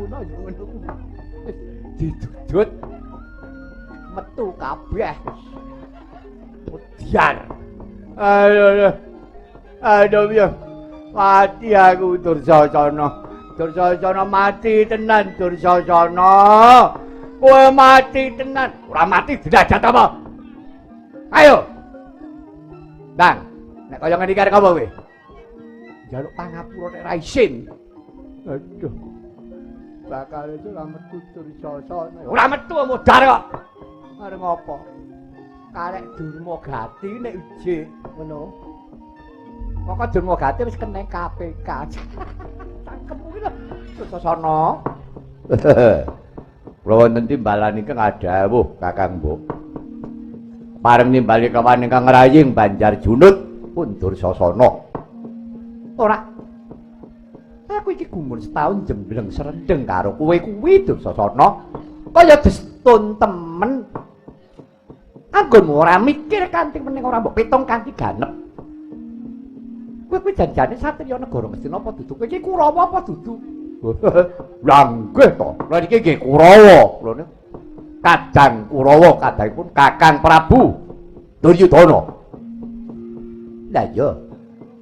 Prabuna yo ngono kuwi. Didudut metu kabeh. Putian. Aduh piye. Mati aku Dursasana. Dursasana mati tenan Dursasana. Kowe mati tenan. Ora mati dirajat apa? Ayo. Bang, nek kaya ngene iki arek apa kowe? Njaluk pangapura nek ra isin. Aduh. Bakal itu ora metu Dursasana. Ora metu modar kok. Arep ngopo? Karek Durmagati nek ijik ngono. Kok Durmagati wis kena KPK. Cangkemmu iki lho. Dursasana. Kula wonten timbalan ingkang adhawuh Kakang Mbok. Pareng nimbali kawan ingkang ngraying Banjar Junut pun Dursasana. Ora. Aku iki gumun setahun jembleng serendeng karo kowe kuwi Dursasana. Kaya destun temen. Anggonmu ora mikir kanthi meneng ora mbok pitung kanthi ganep. Kowe kuwi janjane satriya negara Mestina apa dudu? Kowe iki Kurawa apa dudu? Lah nggih to. Lah iki nggih Kurawa. Lho niku Kadang Kurawa kadangipun Kakang Prabu Duryudana. Lah iya.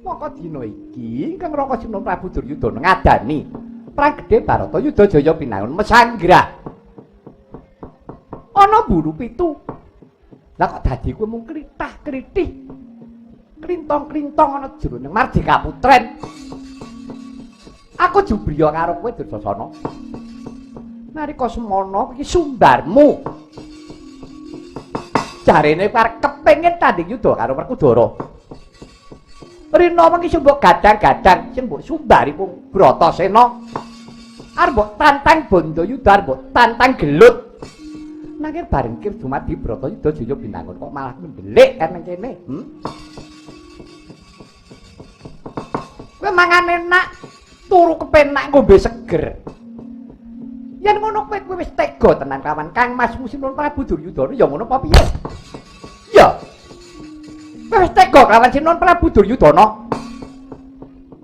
Maka dina iki Kang Raka Sina Prabu Duryudana ngadani perang gedhe Baratayuda Jaya pinangun Mesanggrah. Ana buru pitu. Lah kok dadi kowe mung klitah-klitih. Klintong-klintong ana jroning Mardika Putren. Aku jubriya karo kowe Dursasana. Nalika semana iki sumbarmu. Jarene arep kepengin tanding yuda karo Werkudara. Rina iki mbok gadang-gadang sing mbok sumbari mung Bratasena. Arep mbok tantang Bandayuda, mbok tantang gelut. Nanging bareng kir dumadi Bratayuda Jaya pinangun kok malah mendelik kan nang kene. Kowe mangan enak, turu kepenak ngombe seger. Yen ngono kowe wis tega tenan kawan Kang Masmu Sinuwun Prabu Duryudana ya ngono apa piye? Ya. Kowe wis tega kawan Sinuwun Prabu Duryudana.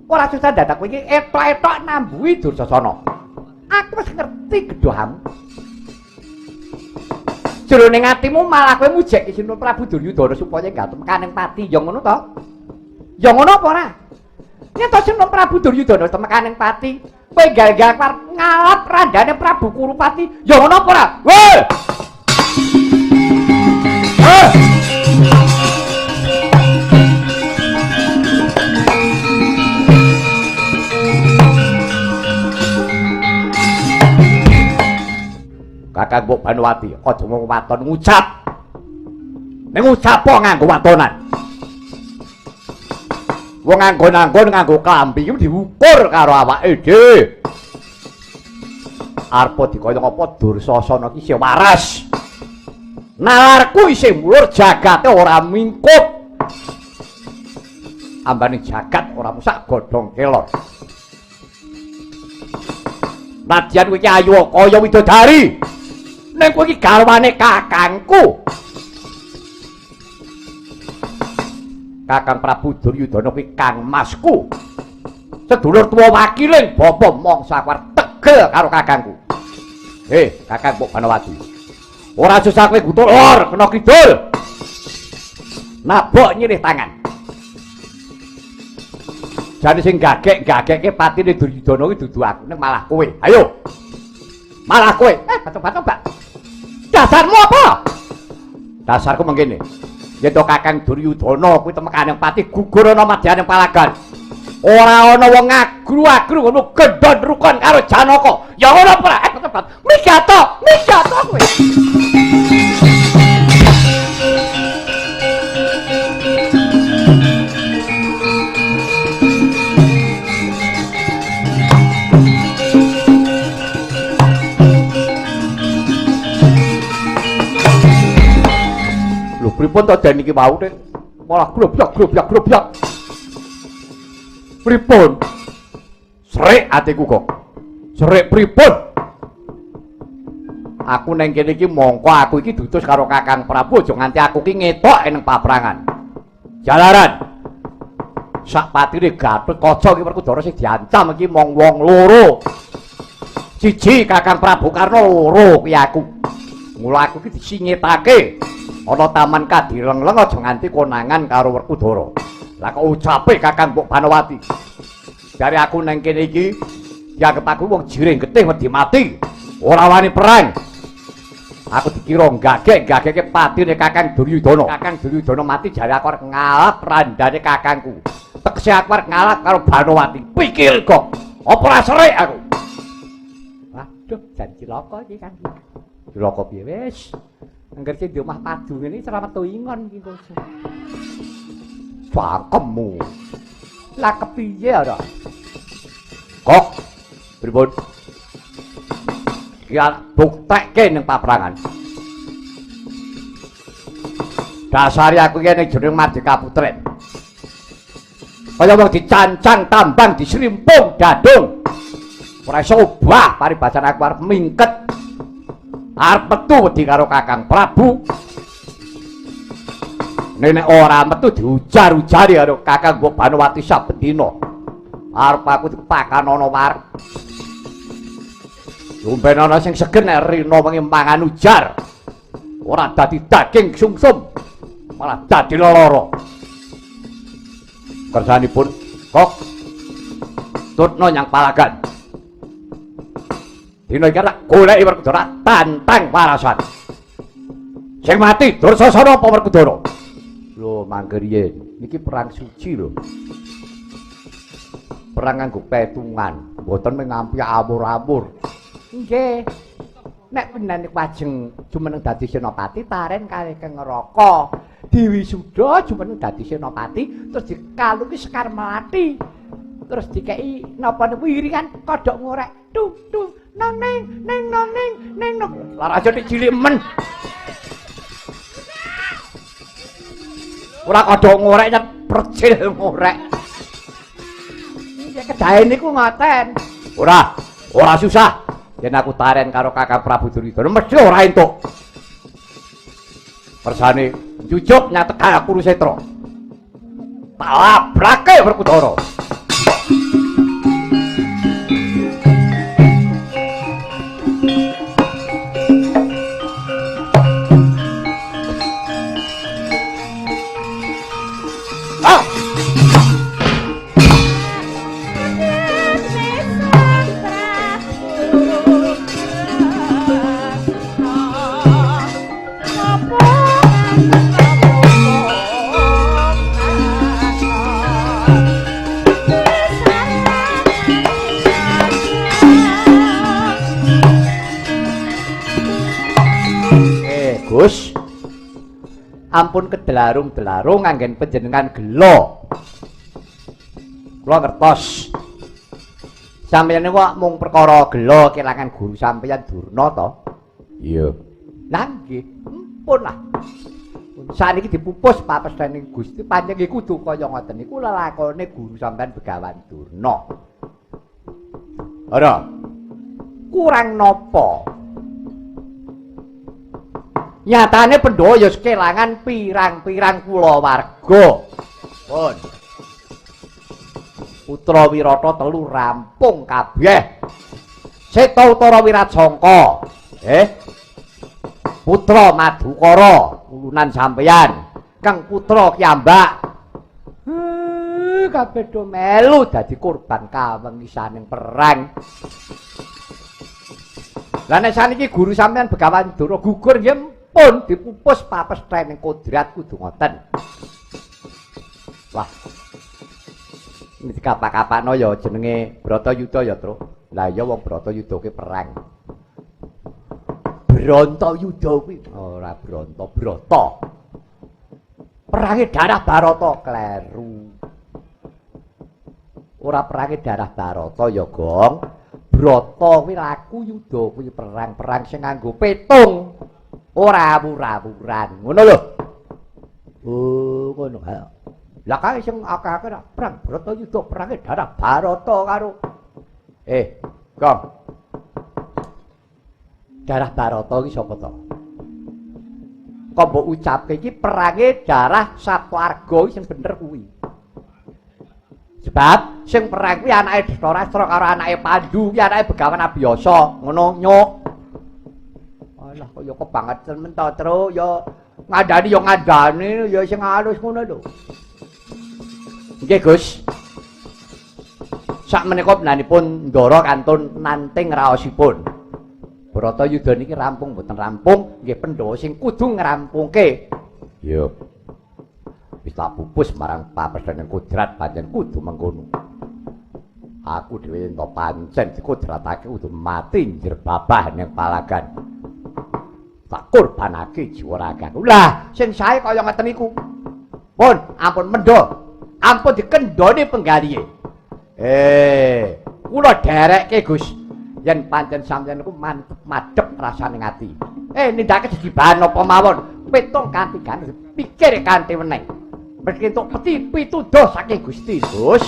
Ora susah dadak kowe iki etok-etok nambuhi Dursasana. Aku wis ngerti gedhohamu. Jroning atimu malah kowe mujek Sinuwun Prabu Duryudana supaya gatem kaning pati ya ngono to? Ya ngono apa ora? Yen to Sinuwun Prabu Duryudana temekaning pati, kowe gal-gal ngalap randane Prabu Kurupati, ya ngono apa ora? Woi! Kakang Mbok Banowati, aja ngomong waton ngucap. Ning ngucap apa nganggo watonan? Wong anggon-anggon nganggo klambi iki diukur karo awake dhewe. Arep dikaya apa Dursasana iki isih waras. Nalarku isih mulur jagate ora mingkup. Ambane jagat ora musak godhong kelor. Nadyan kowe iki ayu kaya widodari. Ning kowe iki garwane kakangku. Kakang Prabu Duryudana kuwi Kang Masku. Sedulur tuwa wakiling bapa mangsa war tegel karo kakangku. Kakang Mbok Banowati. Ora susah kowe gutul lor kena kidul. Nabok nyilih tangan. Jane sing gagek-gagekke patine Duryudana kuwi dudu aku, ning malah kowe. Ayo. Malah kowe. Batok-batok, Mbak. Dasarmu apa? Dasarku mengkene. Yen to Kakang Duryudana kuwi temekaning pati gugur ana madyaning palagan. Ora ana wong agru-agru ngono gendhon rukun karo Janaka. Ya ngono ora? Migato kowe. Pripun to den iki wau nek malah grobyak. Pripun? Srek atiku kok. Srek pripun? Aku neng kene iki mongko aku iki diutus karo Kakang Prabu aja nganti aku ki ngetok ning paprangan. Jalaran. Sak patine Gatotkaca iki Werkudara sing diancam iki mong wong loro. Siji Kakang Prabu Karna, loro kuwi aku. Mula aku iki disingitake ana taman Kadilengleng aja nganti konangan karo Werkudara. Lah kok ucape Kakang Mbok Banowati. Dari aku nang kene iki dianggep aku wong jiring getih wedi mati. Ora wani perang. Aku dikira gagek-gageke patine Kakang Duryudana. Kakang Duryudana mati jare aku arep ngalap randane kakangku. Tekse aku arep ngalap karo Banowati. Pikir kok, apa ora serik aku? Waduh, jan cilaka iki Kang. Cilaka piye wis? Angger sing di omah padu ngene ora metu ingon iki kok. Cangkemmu. Lah kepiye ora? Kok pripun? Ya buktekke ning paprangan. Dasari aku iki ning jeneng Mardika Putren. Kaya wong dicancang tambang disrimpung dadung. Ora iso obah paribasan aku arep mingket. Arep metu wedi karo Kakang Prabu. Nek ora metu diujar-ujari karo Kakang Mbok Banowati saben dina. Arep aku dipakan ana wareg. Lumben ana sing seger nek rina wengi mangan ujar. Ora dadi daging sungsum, malah dadi lara. Kersanipun kok tutno nyang palagan. Dina iki tak goleki Werkudara tantang warasan. Sing mati Dursasana apa Werkudara? Lho mangger yen niki perang suci lho. Perang nganggo petungan, mboten mengampi amur-amur. Nggih. Nek penan wajeng jumeneng dadi senopati taren kalih Kengraka. Diwisuda jumeneng dadi senopati terus dikalungi Sekar Melati. Terus dikeki napa wiri kan kodhok ngorek. Tuh neng. Lara aja cilik men. Ora kodhok ngorek nyet percil ngorek. Iki kedahe niku ngoten. Ora susah. Yen aku taren karo Kakang Prabu Duryudana mesti ora entuk. Persane jujuk nyatek aku Kurusetra. Tak labrake Werkudara. Gus, ampun kedelarung-delarung nganggen panjenengan gelo. Kula ngertos. Sampeyan niku mung perkara gelo kelangan guru sampeyan Durna to? Iya. Lah nggih, ampun lah. Saniki dipupus papesthaning Gusti pancen nggih kudu kaya ngoten niku lelakone guru sampeyan Begawan Durna. Ora. Kurang napa? Nyatane Pandhawa kelangan pirang-pirang kulawarga. Pun. Putra Wirata telu rampung kabeh. Seta Utara Wirasangka. Putra Madukara, ulunan sampeyan. Kang putra Kyambak. Kabeh do melu dadi korban kawengisaning perang. Lah nek saniki guru sampeyan Begawan Durna gugur nggih pun dipupus papesthaning kodrat kudu ngoten. Wah. Iki kapak-kapakno ya jenenge Bratayuda ya, Tru. Lah ya wong Bratayuda ki perang. Brantayuda kuwi ora Brata. Perange darah Barata kleru. Ora perange darah Barata ya, Gong. Brata kuwi laku yuda kuwi perang-perang sing nganggo petung. Ora awur-awuran, ngono lho. Oh, ngono kae. Lah kae sing akeh-akeh perang Bratayuda perange darah Barata karo Gong. Darah Barata iki sapa to? Kok mbok ucapke iki perange darah Sapwarga sing bener kuwi. Sebab sing perang kuwi anake Dharastrata karo anake Pandhu kuwi anake Begawan Abiyasa, ngono Nyuk. Alah kaya kebangetan men to, Truk, ya ngandani ya ngandani ya sing halus ngono lho. Nggih, Gus. Sakmenika benanipun Ndara kantun nanting raosipun. Bratayuda niki rampung mboten rampung, nggih Pandhawa sing kudu ngrampungke. Yo. Wis tak pupus marang papesening kodrat pancen kudu mengkono. Aku dhewe ento pancen dikodratake kudu mati njer babah ning palagan. Tak korbanake jiwa ragaku. Lah, sing sae kaya ngeten iku. Pun, ampun mendho. Ampun dikendhoni penggalihe. Kula derekke Gus. Yen pancen sampeyan niku mantep madhep rasane ati. Nindakake sejibahan apa mawon, pitung kanthi ganes, pikir kanthi weneh. Meski entuk peti pituduh saking Gusti, Gus.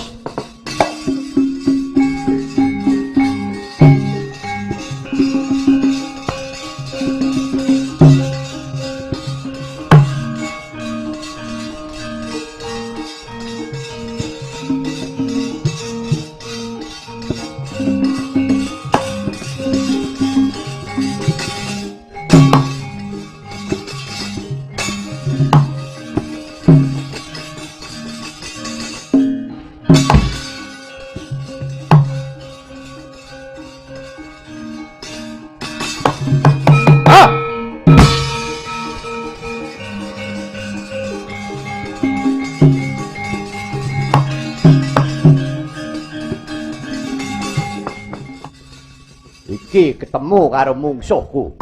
Ketemu karo mungsuhku.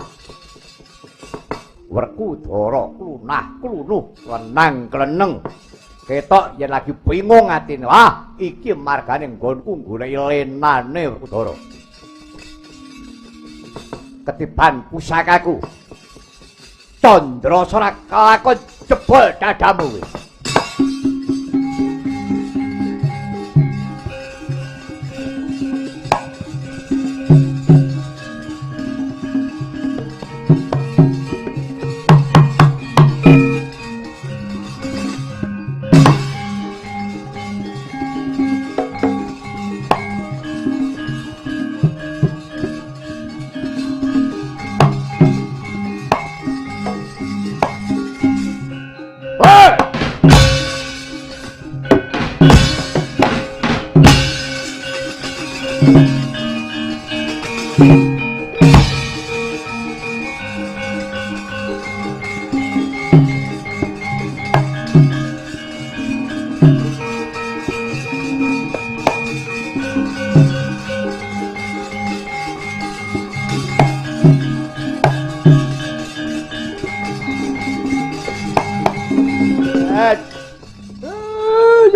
Werkudara klunah-klunuh, lenang-kleneng. Ketok yen lagi bingung atine. Wah, iki margane nggonku goleki lenane Werkudara. Ketiban pusakaku. Candrasara kelakon jebol dadamu wis.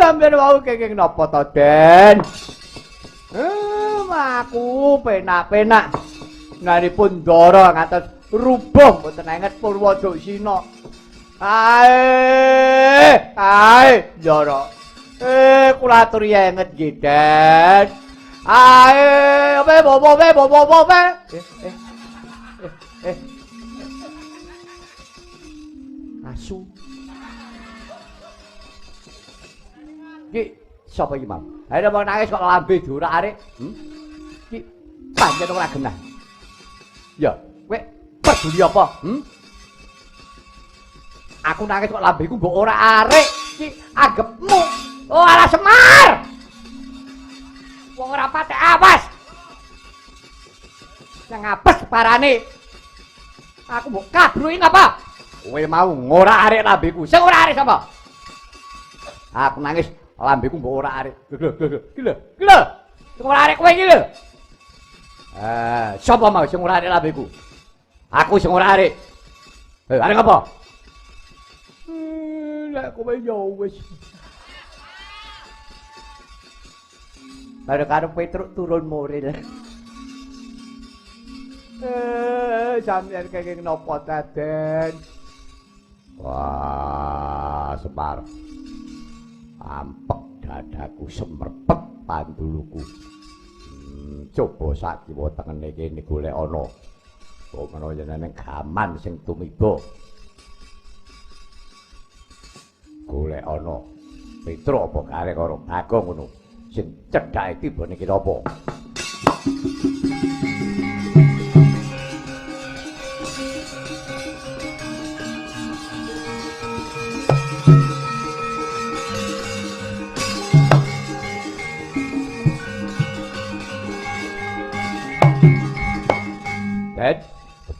Sampeyan wau kenging napa to, Den? Aku penak-penak. Nanipun Ndara ngatos rubuh mboten enget Purwadasina. Ae, Ndara. Kula aturi enget nggih, Den. Bobo. Asu. Ki sapa iki mau? Ayo mau nangis kok lambe diurak-arik. Ki pancen ora genah. Ya, kowe peduli apa? Aku nangis kok lambeku mbok ora arik. Ki anggepmu. Oh, ala Semar. Wong ora patek awas. Nang apes parane. Aku mbok kabruhi ngapa? Kowe mau ngora arik lambeku. Sing ora arik sapa? Aku nangis lambeku mbok ora arek. Gila. Sing ora arek kowe iki lho. Sapa mau sing ora arek lambeku? Aku sing ora arek. Arek apa? Lah kowe yo wis. Karo Petruk turun moril. Sampeyan kenging napa ta, Den? Wah, Semar. Ampek dadaku semerpet panduluku. Coba sak kiwa tengene kene golek ana. Kok menawa jenenge gaman sing tumiba. Golek ana. Petruk apa kare karo Bagong ngono. sing cedhake tibane kira apa?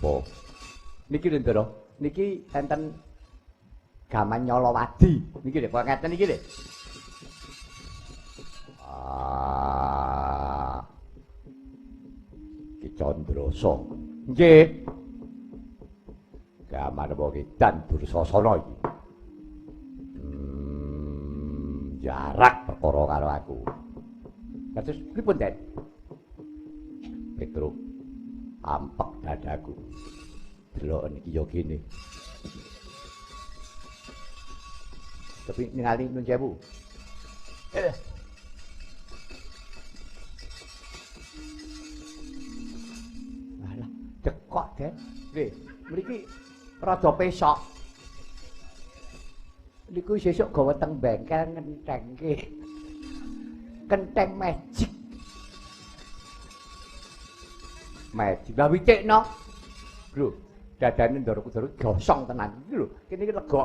Apa? Niki lho Ndara, niki enten gaman Nyolowadi. Niki lho, kok ngeten iki lho. Ki Candrasa. Nggih. Gaman apa ki Dan Dursasana iki. Jarak perkara karo aku. Kados pripun, Den? Petro. Ampek dadaku. Delok niki yo gini. Tapi ningali nun sewu. Alah, cekok, Den. Nggih, mriki rada pesok. Niku sesuk gawa teng bengkel ngentengke. Kenteng magic. Magic lah wicikno. Lho, dadane Ndara-Kudara gosong tenan iki lho. Kene iki lega.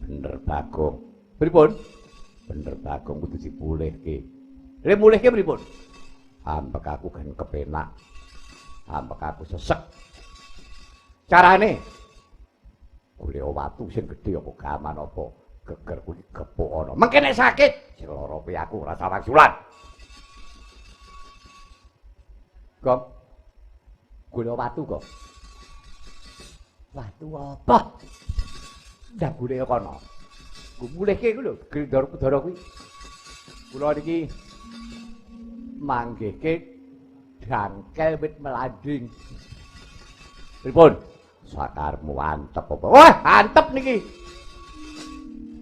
Bener Bagong. Pripun? Bener Bagong kudu dipulihke. Lha mulihke pripun? Ambek aku kan kepenak. Ambek aku sesek. Carane golek watu sing gedhe apa gaman apa geger kuwi gepuk ana. Mengke nek sakit, sing lara pi aku rasa wangsulan. Gong. Golek watu kok. Watu apa? Ndak golek kono. Ku mulihke iku lho, Ndara-Kudara kuwi. Kula niki manggihke dangkel wit melanding. Pripun? Sakarmu antep apa? Wah, antep niki.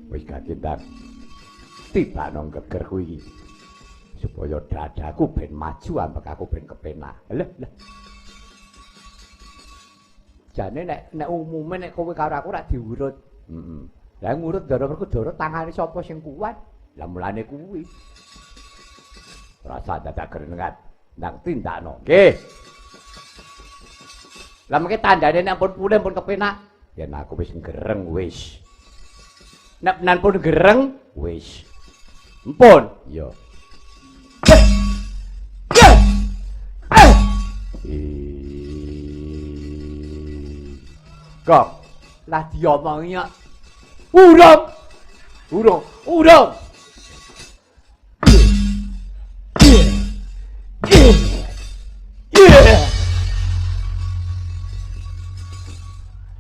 Wis kakendang. Tiba nang geger kuwi iki. Supaya dadaku ben maju ambek aku ben kepenak. Lah. Jane nek umume nek kowe karo aku rak diurut. Heeh. Lah ngurut Ndara-Kudara tangane sapa sing kuat? Lah mulane kuwi. Rasa dadak grenengan nang tindakno. Nggih. Lah mengke tandane nek pun pulih pun kepenak, yen aku wis gereng wis. Nek menan pun gereng wis. Empun, ya. Kok lah diomongi ya. Urung.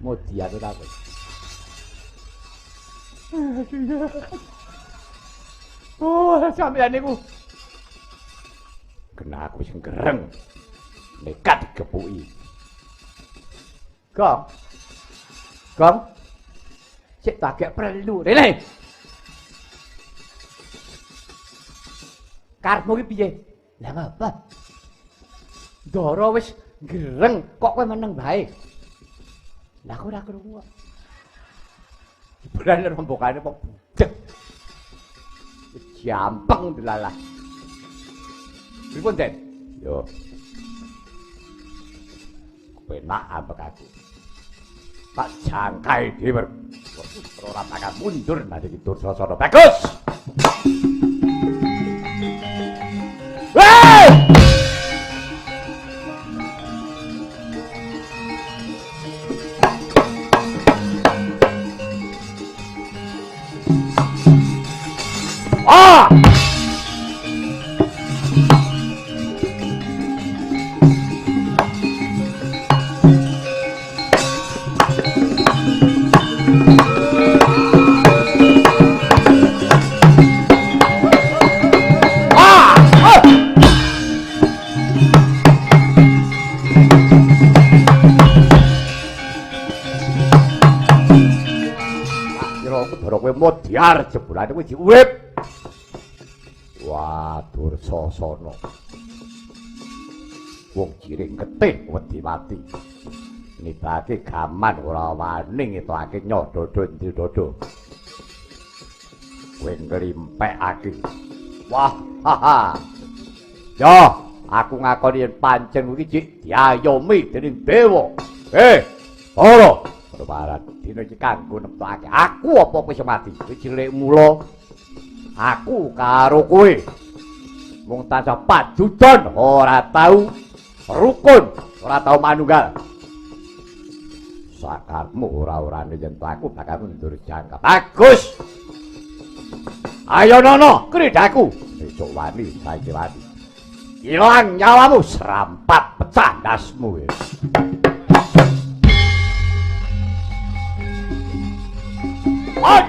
Modi aku takut. Oh, sampeyan niku. Kena aku sing gereng. Nekat gepuki. Gong. Cek tak perlu. Rene. Karepmu ki piye? Lah ngapa? Ndara wis gereng, kok kowe meneng bae. Lah aku ora krungu. Berane rombokane kok budek. Jampeng delalah. Pripun, Den? Yo. Penak ambek aku. Tak jangkai dhewe. Ora bakal mundur nanti Dursasana. Bagus. Hei! Modiar jebulane kuwi diurip. Wah, Dursasana. Wong jiring getih wedi mati. Nibake gaman ora wani ngetokake nyododo ndi dodo. Kowe ngrimpekake Wah, haha. Ya, aku ngakoni yen pancen kuwi cik diayomi dening dewa. Ora, perparan dina iki kanggo nemtokake aku apa kowe mati. Kowe cilik mula aku karo kowe mung tansah padudon, ora tau rukun, ora tau manunggal. Sakarmu ora-orane yen aku bakal mundur jangka. Bagus. Ayo nono, kridaku. Besok wani, saiki wani. Ilang nyawamu, serampat pecah dasmu. Wah!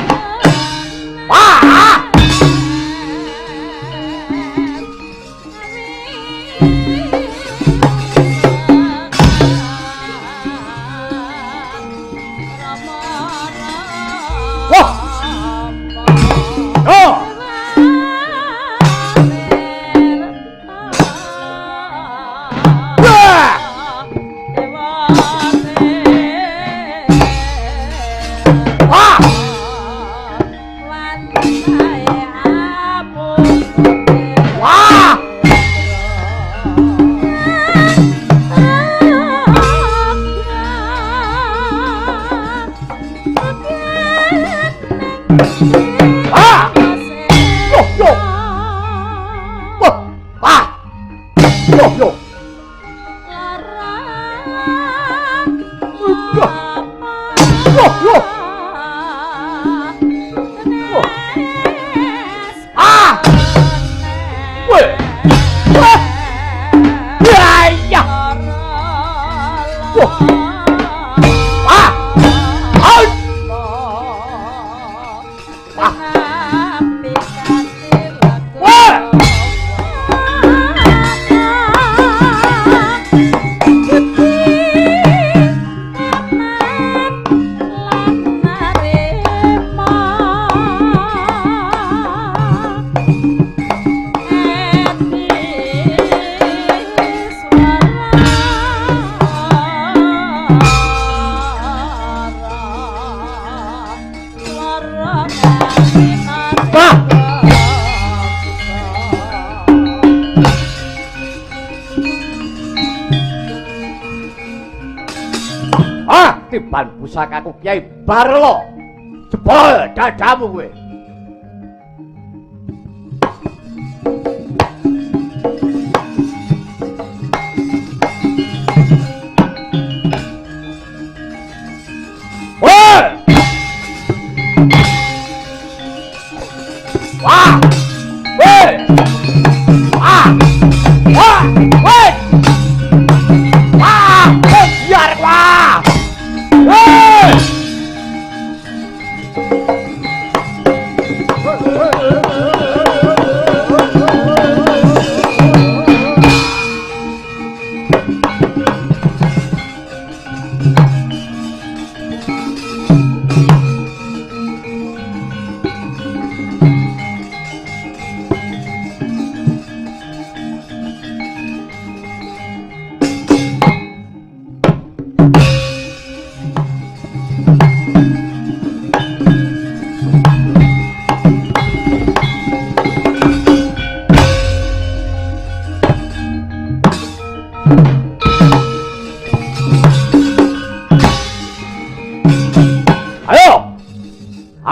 Tiban pusakaku Kyai Barlo. Jebol dadamu kowe.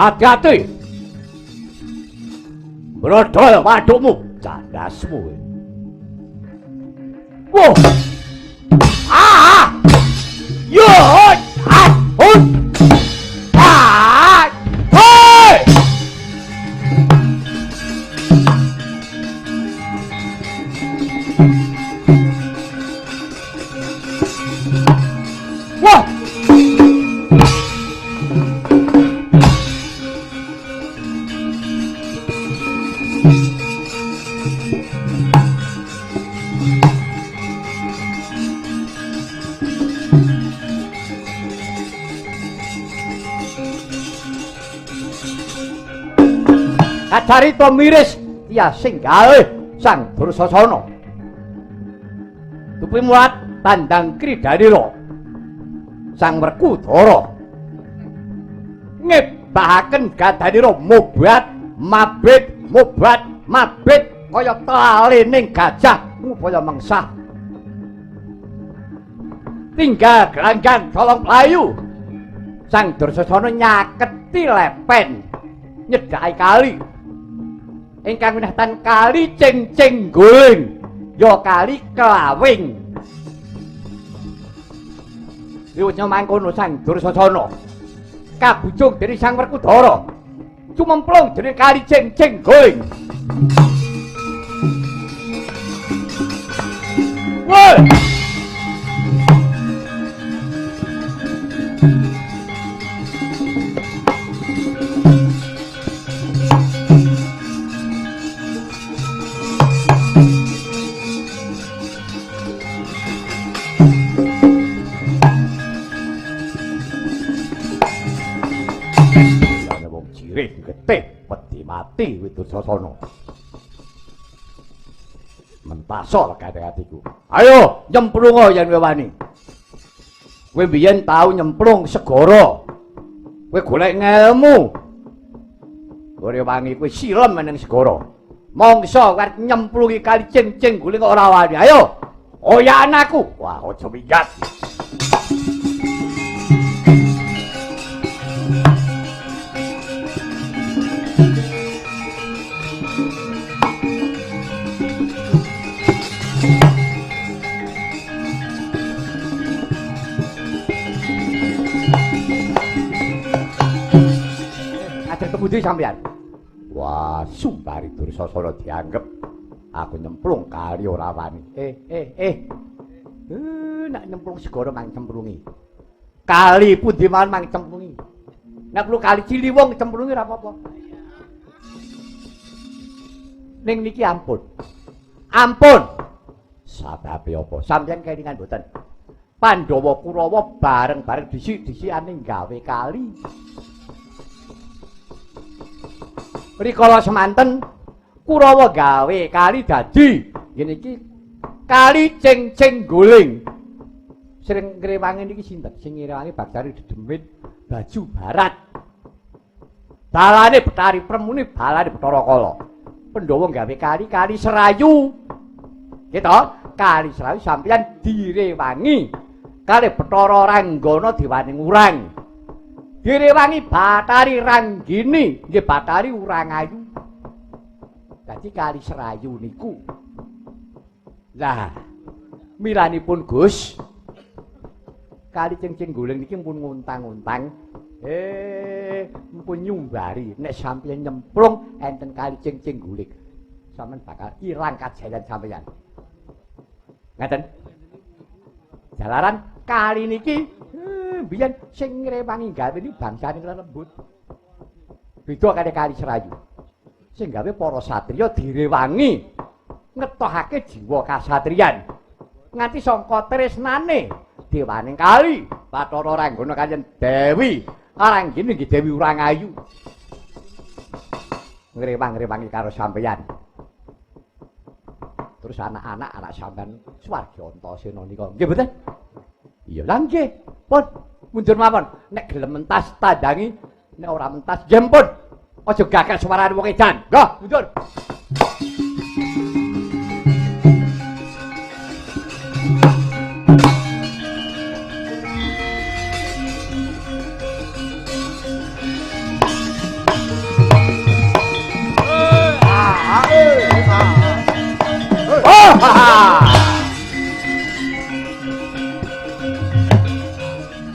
Hati-hati. Brodol wadukmu, candasmu. Wah. Yo, Kacarita miris ya sing gawe Sang Dursasana. Tupi muat tandang Kridanira. Sang Werkudara ngebahaken Gadanira mobat mabit mobat mabit kaya talining gajah ngupaya mengsah. Tinggal gelanggang colong playu. Sang Dursasana nyaketi lepen nyedhaki kali. Ingkang winahtan kali Cingcing Guling, ya kali Klawing. Wiwit mangkono Sang Dursasana kabujung dening Sang Werkudara cumemplung dening kali Cingcing Guling. Woi! Getih wedi mati Dursasana. Mentasol kate-atiku. Ayo nyemplung yen kowe wani. Kowe biyen tau nyemplung segara. Kowe golek ngelmu. Ora wangi kowe silem ning segara. Mongso arep nyemplungi kali Cingcing Guling ora wani. Ayo. Oya anakku. Wah, aja minggat. Ketemu sampean. Wah, sumbari Dursasana dianggep aku nyemplung kali ora wani. Nak nyemplung segara mang cemplungi. Kali pundi mawon mang cemplungi. Nek perlu kali Ciliwung cemplungi ora apa-apa. Ning niki ampun. Ampun. Sababe apa? Sampeyan kelingan mboten? Pandhawa Kurawa bareng-bareng dhisik-dhisikane gawe kali. Rikala semanten Kurawa gawe kali dadi ngene iki kali Cingcing Guling. Sing ngrewangi niki sinten? Sing ngrewangi Baktari Dedemit Baju Barat. Dalane Betari Premuni, balane Bathara Kala. Pandhawa gawe kali Serayu. Gitu, kali Serayu sampeyan direwangi kali Bathara Ranggana diwani ngurang. Direwangi Bathari Ranggini, nggih Bathari Urangayu. Dadi kali Serayu niku. Lah, miranipun Gus, kali Cingcing Guling niki pun nguntang-untang. Mumpun nyumbari nek sampeyan nyemplung enten kali Cingcing Guling. Sampeyan bakal ilang kajayan sampeyan. Ngaten. Jalaran kali niki biyen sing ngrewangi gawe niku bangsane lembut. Beda kali kali Serayu. Sing gawe para satriya direwangi ngetohake jiwa kasatriyan. Nganti sangka tresnane dewaning kali Bathara Ranggana kaliyan Dewi Aranggini nggih Dewi Urangayu. Ngrewang-rewangi karo sampeyan. Terus anak sampean swarga Antasena nika. Nggih mboten? Iya lah nggih. Pun mundur mawon. Nek gelem mentas tandangi, nek ora mentas nggih pun. Aja gagal suarane wong edan. Nggih, mundur.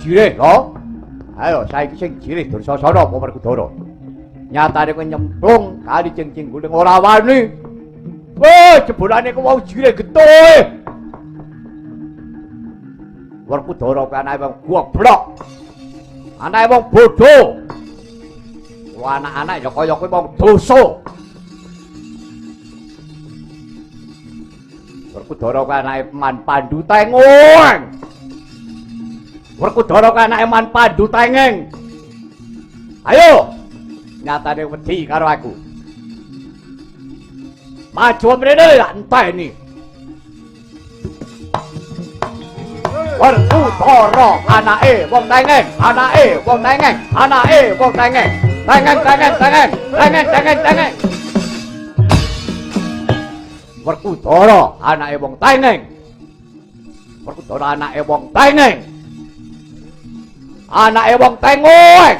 Jireh lho. Ayo saiki sing jireh Dursasana apa Werkudara. Nyatane kowe nyemplung kali Cingcing Guling ora wani. Weh, jebolane kowe wau jireh getih. Werkudara kuwi anake wong goblok. Anake wong bodho. Wah anak-anak ya kaya kowe wong dosa. Werkudara kuwi anake Man Pandhu Tengeng. Werkudara kuwi anake Man Pandhu Tengeng. Ayo, nyatane wedi karo aku. Maju mrene enteni. Werkudara anake wong Tengeng, anake wong Tengeng, anake wong Tengeng. Tengeng. Werkudara anake wong Tengeng. Werkudara anake wong Tengeng. Anake wong Tengoeng.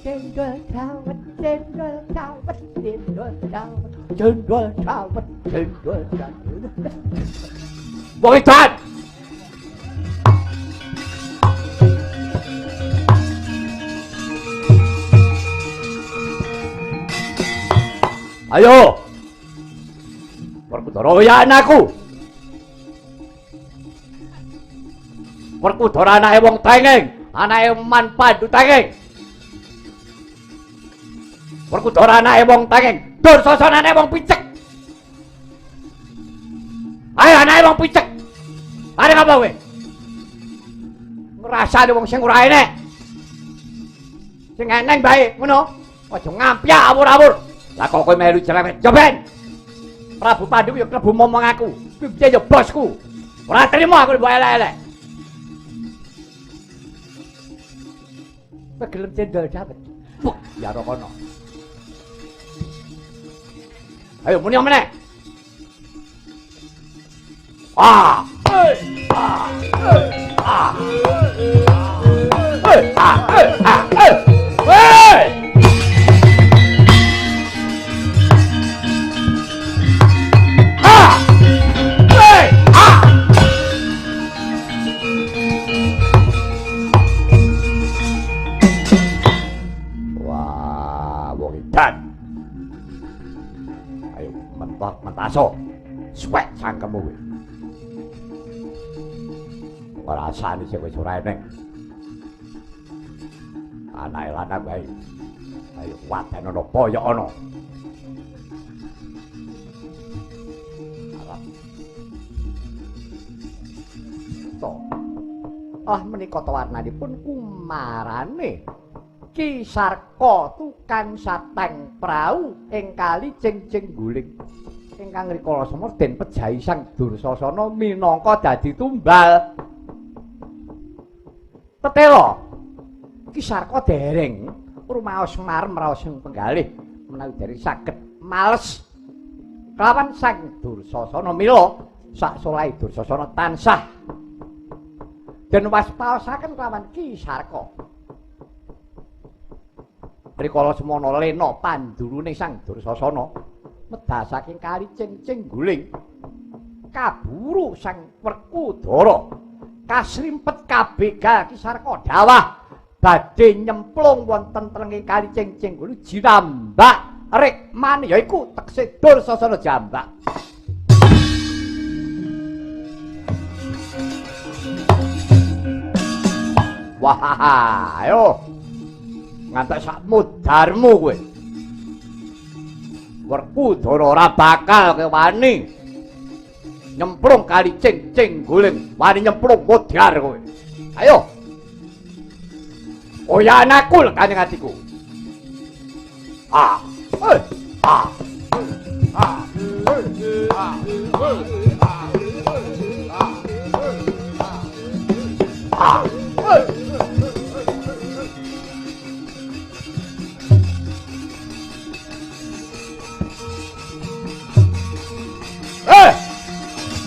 Cendol dawet, cendol dawet, cendol dawet, cendol dawet, cendol dawet. Wong edan. Ayo. Werkudara ya anakku. Werkudara anake wong Tengeng, anake Man Pandu Tengeng. Werkudara anake wong Tengeng, Dursasana anake wong picek. Ayo anake wong picek. Arep apa kowe? Ngrasane wong sing ora enek. Sing eneng bae, ngono. Aja ngampyak awur-awur. Lah kok kowe melu cerewet joben. Prabu Pandu ya klebu momong aku. Piye ya bosku. Ora trima aku mbok elek-elek. Kowe gelem cendol dawet. Ya ora kono. Ayo muni meneh. Ah! Ah! Ah! Wah, wong edan. Ayo mentok mentaso. Suwek cangkemmu kowe. Ora rasane sing wis ora eneng. Anake lanang bae. Ayo waten ana poyok ana. Menika to warnanipun kumarane Ki Sarka tukang sateng prau ing kali Cingjing Guling ingkang rikala semana den pejahi Sang Dursasana minangka dadi tumbal. Tetela Ki Sarka dereng rumaos marem raos sing penggalih menawi dereng saged males kelawan Sang Dursasana mila sak solahe Dursasana tansah den waspaosaken kelawan Ki Sarka. Rikala semana lena pandurune Sang Dursasana medhal saking kali Cingjing Guling kaburu Sang Werkudara kasrimpet kabegal Ki Sarka dawah badhe nyemplung wonten tenenge kali Cingjing Guling jinambak rikmane yaiku tekse Dursasana jambak. Wah, ayo. Ngantek sak mudarmu kowe. Werkudara ora bakal kewani nyemplung kali Cingjing Guling, wani nyemplung mudhar kowe. Ayo. Oh ya anakku kanjeng atiku. Ah. Ah. Ah. Ah.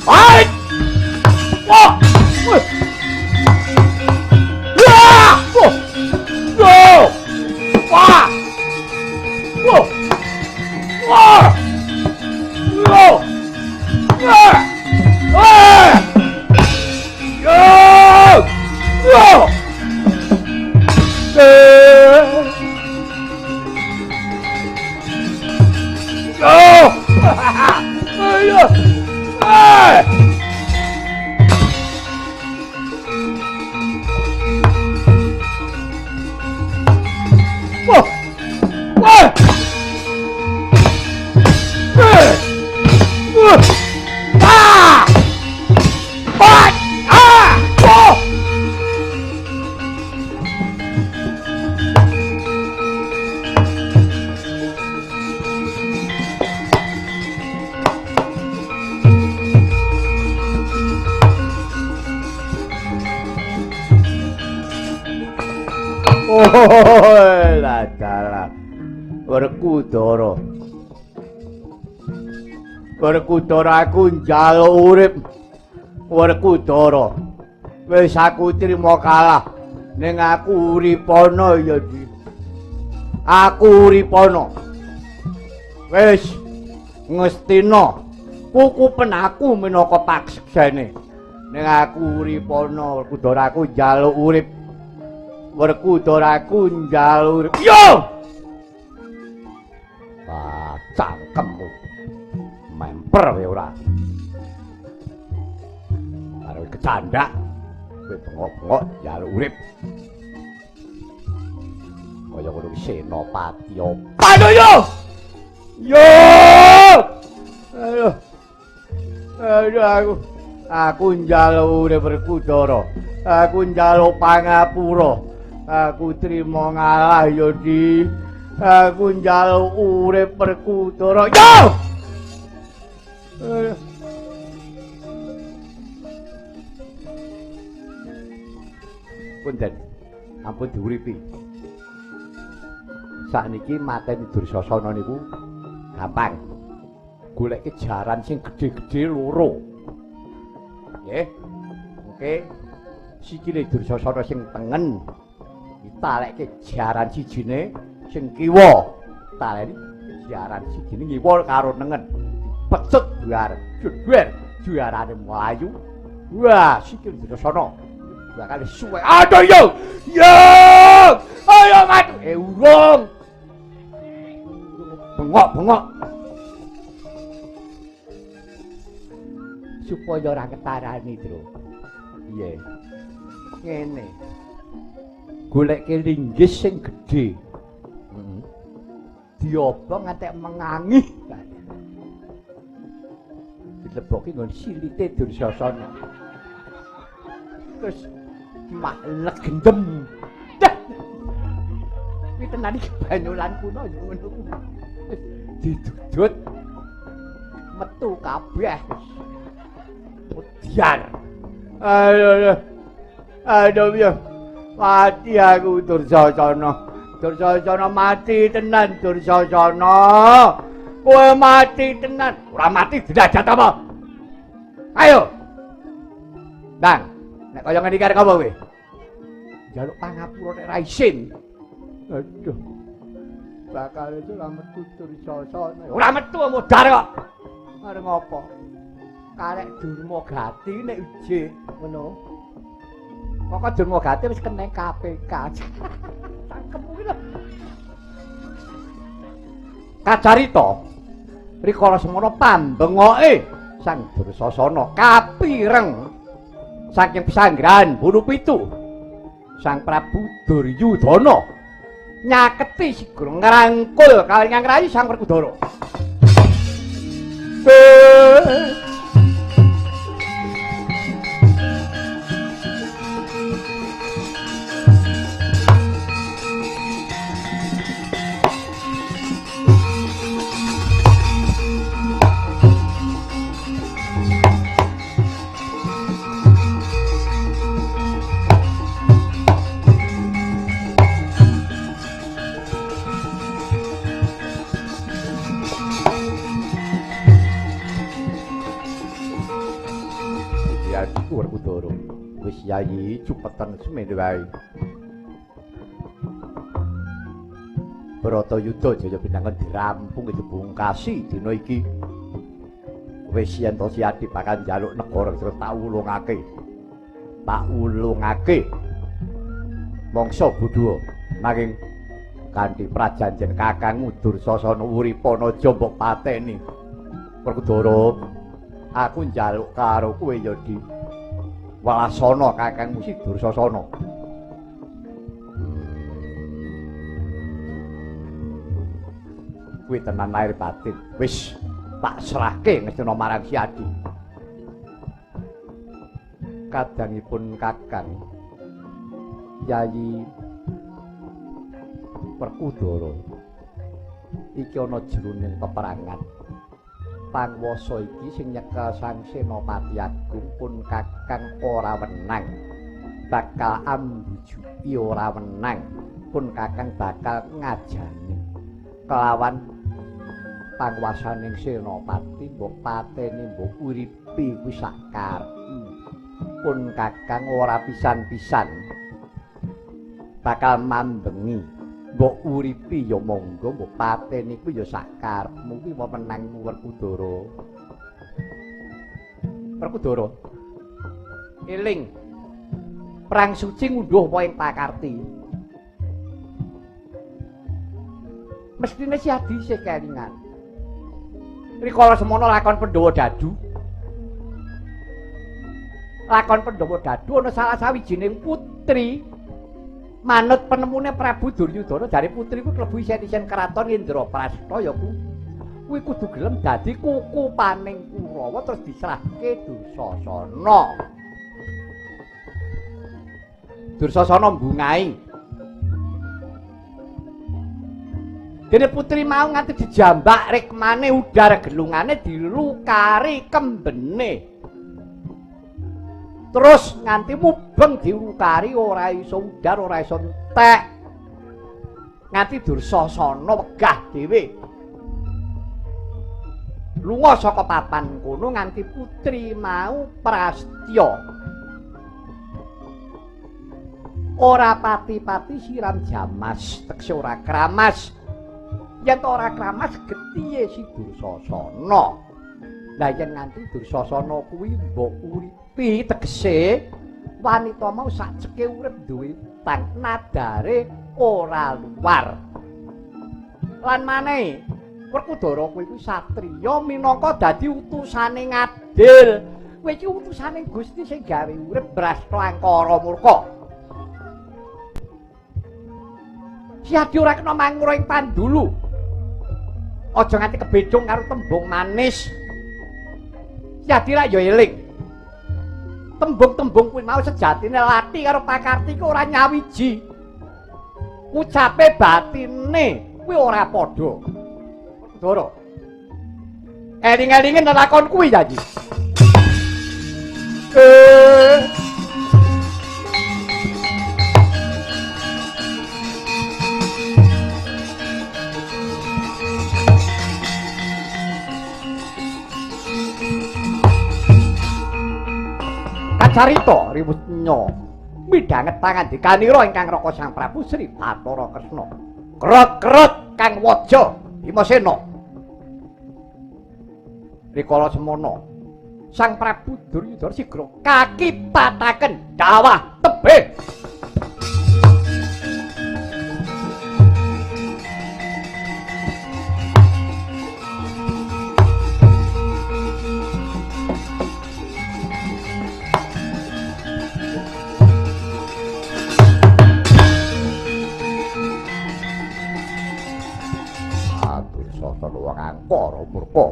Ai! Wah! Wah! Wah! Wah! Wah! Wah! Wah! Oh, la Werkudara. Werkudara aku njaluk urip. Werkudara. Wis aku trima kalah. Ning aku uripana ya Di. Aku uripana. Wis ngestina kukupen aku minangka paksane. Ning aku uripana Werkudara aku njaluk urip. Werkudara aku njaluk urip. Yo! Cangkemmu memper ya ora karo kecandak kowe bengok-bengok njaluk urip kaya ngono ki Senopati Panu yo aduh aku njaluk urip Werkudara aku njaluk pangapura aku trima ngalah ya Di. Aku njaluk urip Werkudara. Yo! Punten, ampun diuripi. Sakniki mateni Dursasana niku gampang. Goleki jaran sing gedhe-gedhe loro. Nggih. Oke. Sikile Dursasana sing tengen ditalekke jaran sijine sing kiwa taleni jaran sijine ngiwa karo nengen pecut juarane mlayu wah sikil Dursasana bakal suwe aduh yo ayo matu urung bengok supaya ora ketarani Tru piye ngene goleke linggis sing gedhe diobong ngantek mengangi dileboki nggon silite Dursasana terus maklek gendem kuwi tenan iki banyulan kuno yo ngono didudut metu kabeh udian aduh ya mati aku Dursasana mati tenan Dursasana. Kowe mati tenan. Ora mati derajat apa? Ayo. Ndang, nek kaya ngene iki arep apa kowe? Njaluk pangapura nek ra isin. Aduh. Bakal itu ora metu Dursasana. Ora metu modar kok. Arep ngopo? Karek Durmagati nek ije ngono. Kok Durmagati wis keneng KPK. Cangkemmu iki lho. Kacarita rikala semana pambengoke Sang Dursasana kapireng saking pesanggrahan Bulupitu. Sang Prabu Duryudana nyaketi sigur ngrangkul kalingan rayi Sang Werkudara. Werkudara wis yayi cupetan semene wae. Bratayuda jaya pinangan dirampung dibungkasi dina iki. Wis yen to Siadi bakal njaluk negara terus tak ulungake. Mangsa Buduwa nanging kanthi prajanjen kakangmu Dursasana uripana aja mbok pateni. Werkudara aku njaluk karo kowe ya Di. Walasana kakangmu si Dursasana. Kuwi tenan lahir batin. Wis tak serahke ngestina marang Siadi. Kadangipun kakang Yayi Werkudara iki ana jroning peperangan. Pangwasa iki sing nyekel Sang Senopati Agung pun kakang ora wenang. Bakal ambujupi ora wenang. Pun kakang bakal ngajani kelawan panguwasaning Senopati mbok pateni mbok uripi kuwi sakarepmu. Pun Kakang ora pisan-pisan bakal mambengi. Mbok uripi ya monggo, mbok pateni kuwi ya sakarepmu kuwi wewenangmu Werkudara. Werkudara. Eling. Perang suci ngunduh apa ing pakarti. Mestine si Adi isih kelingan. Rikala semono lakon Pandhawa Dadu. Lakon Pandhawa Dadu ana salah sawijining putri manut penemune Prabu Duryudana jare putri ku klebu isen-isen keraton Indraprastha ya kuwi kudu gelem dadi kukupaning Kurawa terus diserahke Dursasana. Dursasana mbungai. Dene putri mau nganti dijambak rikmane udar gelungane dilukari kembene. Terus nganti mubeng dilukari ora iso udar ora iso entek. Nganti Dursasana wegah dhewe. Lunga saka papan kono nganti putri mau prastya. Ora pati-pati siram jamas, tekse ora kramas. Yen ora kramas getihe si Dursasana. Lah yen nganti Dursasana kuwi mbok uripi tegese wanita mau sajeke urip duwe utang nadare ora luar. Lan maneh Werkudara kowe iku satriya minangka dadi utusane ngadil. Kowe iki utusane Gusti sing gawe urip brasta angkara murka. Si Adi ora kena mangura ing Pandulu. Aja nganti kebedhong karo tembung manis. Si Adi ra ya eling. Tembung-tembung kuwi mau sejatine lati karo pakarti ku ora nyawiji. Ucape batine kuwi ora padha. Doro. Eling-elingen lakon kuwi janji. Kacarita riwutnya midhanget pangandikanira ingkang Raka Sang Prabu Sri Bathara Kresna. Krut-krut Kang Waja Bimasena. Rikala semono Sang Prabu Duryudana sigra kakipataken dawah tebih. Dursasana wong angkara murka.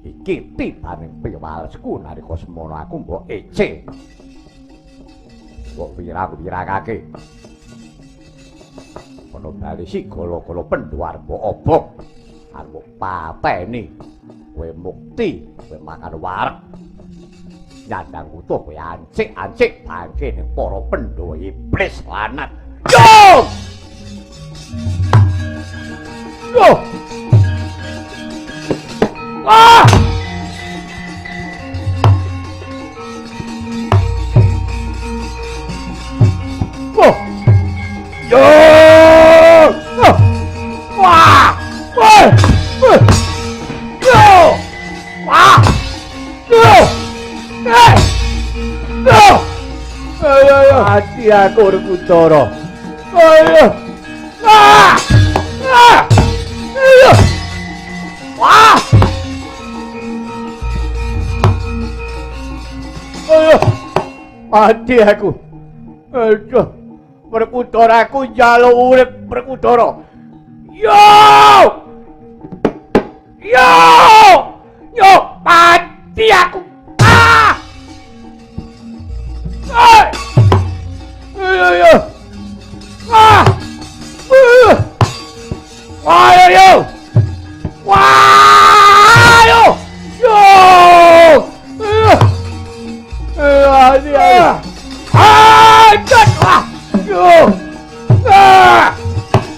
Iki tibaning piwalesku nalika semono aku mbok ece. Mbok wirang-wirangake. Ana bali sigala-gala Pandhawa mbok obok. Arep mbok pateni. Kowe mukti, kowe makan wareg. Nyandang utuh kowe ancik-ancik bangke ning para Pandhawa iblis lanat. Yo! Yo! Ah! Oh! Yo! Oh! Wah! Wah! Yo! Wah! Yo! Eh! Yo! Ayo, hati aku Werkudara. Ayo! Ah! Ah! Ayo! Wah! Ayo! Hati aku. Aduh. Werkudaraku njaluk urip Werkudara. Yo! Yo! Yo, mati aku. Ah! Ayo. Ah! Ayo. Ayo. Yo! Ayo. Ah! Yo! Ah!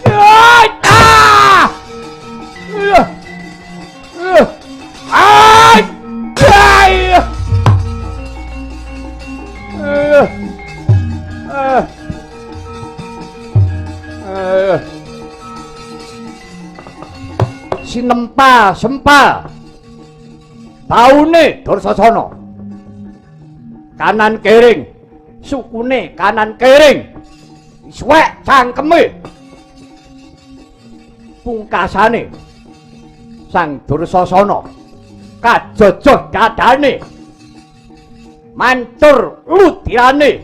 Ah! sinempa sempal baune Dursasana kanan kering sukune kanan kering suwek cangkeme pungkasane Sang Dursasana kajojoh dadane mancur ludirane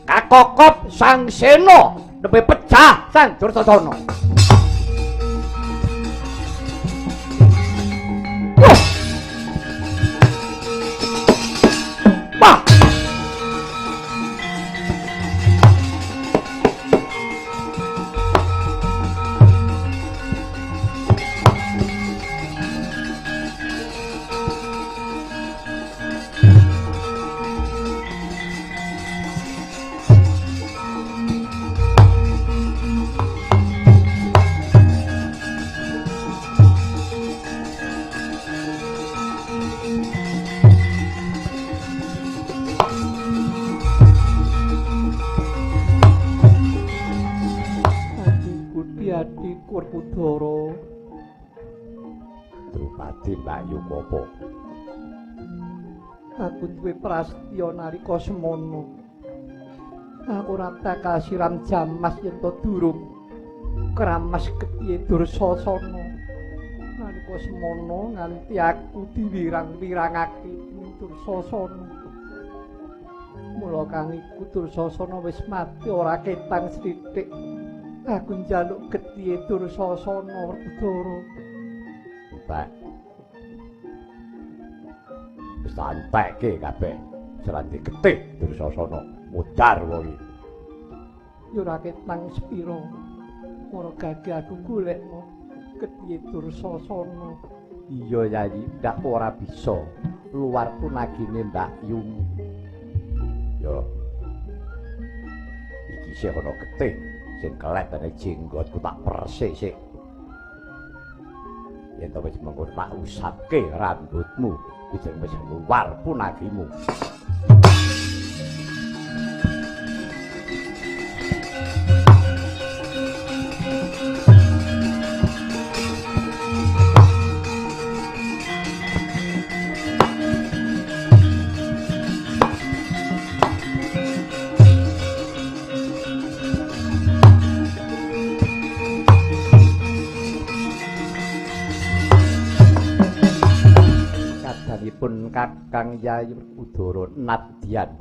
kakokop Sang Sena lebih pecah Sang Dursasana. Wah! Werkudara Drupadi Mbakyu Kopo aku duwe prasetya nalika semana aku ora tak siram jamas yen to durung kramas kepiye Dursasana nalika semana nganti aku diwirang-wirangake Dursasana mula kang iku Dursasana wis mati ora ketang sithik. Aku njaluk getih Dursasana Werkudara. Pak. Wis santekke kabeh. Serati getih Dursasana mudhar wae. Yo ora ketang sepira. Ora gagah aku golekno getih Dursasana. Iya Yayi, ndak ora bisa. Luar punagine Mbak Yumu. Yo. Iki sih ana getih. Sing keletane jenggotku tak persik sik. Yen to wis mengko tak usapke rambutmu, wis luar punagimu. Pun Kakang Yayi Werkudara nadyan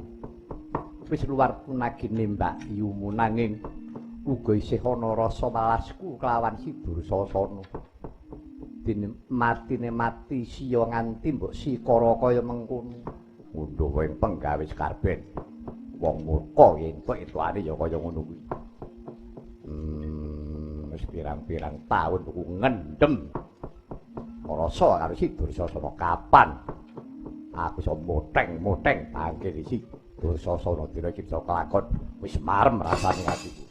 wis luar punagine Mbak Yumu nanging uga isih ana rasa walasku kelawan si Dursasana dene matine mati siya nganti mbok sikara kaya mengkono ngunduh wing penggawe skarben wong murka entuk-entukane ya kaya ngono kuwi wis pirang-pirang taun ku ngendhem rasa karo si Dursasana kapan aku iso moteng bangke iki Dursasana dina iki bisa kelakon wis marem rasane ati